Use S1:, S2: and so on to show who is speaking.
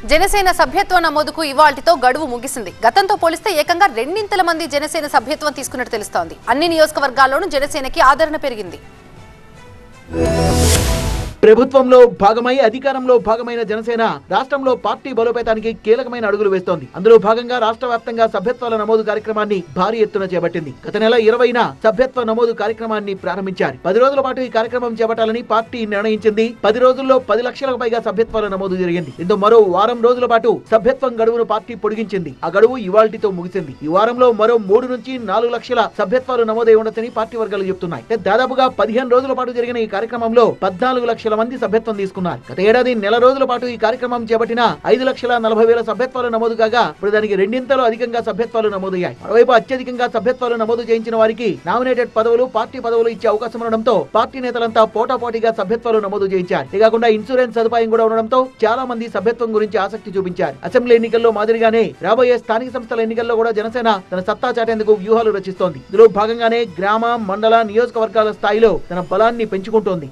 S1: జనసేన సభ్యత్వ నమోదుకు ఇవాల్టితో గడువు ముగిసింది. గతంతో పోలిస్తే ఏకంగా రెండింతల మంది జనసేన సభ్యత్వం తీసుకున్నట్టు తెలుస్తోంది. అన్ని నియోజకవర్గాల్లోనూ జనసేనకి ఆదరణ పెరిగింది.
S2: ప్రభుత్వంలో భాగమై అధికారంలో భాగమైన జనసేన రాష్ట్రంలో పార్టీ బలోపేతానికి కీలకమైన అడుగులు వేస్తోంది. అందులో భాగంగా రాష్ట్ర వ్యాప్తంగా సభ్యత్వాల నమోదు కార్యక్రమాన్ని భారీ ఎత్తున చేపట్టింది. గత నెల 20న సభ్యత్వ నమోదు కార్యక్రమాన్ని ప్రారంభించారు. 10 రోజుల పాటు ఈ కార్యక్రమం చేపట్టాలని పార్టీ నిర్ణయించింది. 10 రోజుల్లో 10 లక్షలకు పైగా సభ్యత్వాల నమోదు జరిగింది. దీంతో మరో వారం రోజుల పాటు సభ్యత్వం గడువును పార్టీ పొడిగించింది. ఆ గడువు ఇవాల్టితో ముగిసింది. ఈ వారంలో మరో 3 నుంచి 4 లక్షల సభ్యత్వాలు నమోదై ఉండొచ్చని పార్టీ వర్గాలు చెబుతున్నాయి. దాదాపుగా 15 రోజుల పాటు జరిగిన ఈ కార్యక్రమంలో 14 లక్షల మంది సభ్యత్వం తీసుకున్నారు. గత ఏడాది నెల రోజుల పాటు ఈ కార్యక్రమం చేపట్టిన 5,40,000 సభ్యత్వాలు నమోదు కాగా ఇప్పుడు దానికి రెండింతలు అధికంగా సభ్యత్వాలు నమోదయ్యాయి. మరోవైపు అత్యధికంగా సభ్యత్వాలు నమోదు చేయించిన వారికి నామినేటెడ్ పదవులు, పార్టీ పదవులు ఇచ్చే అవకాశం ఉండడంతో పార్టీ నేతలంతా పోటాపోటీగా సభ్యత్వాలు నమోదు చేయించారు. ఇది కాకుండా ఇన్సూరెన్స్ సదుపాయం కూడా ఉండడంతో చాలా మంది సభ్యత్వం గురించి ఆసక్తి చూపించారు. అసెంబ్లీ ఎన్నికల్లో మాదిరిగానే రాబోయే స్థానిక సంస్థల ఎన్నికల్లో కూడా జనసేన తన సత్తా చాటేందుకు వ్యూహాలు రచిస్తోంది. ఇందులో భాగంగానే గ్రామ, మండల, నియోజకవర్గాల స్థాయిలో తన బలాన్ని పెంచుకుంటోంది.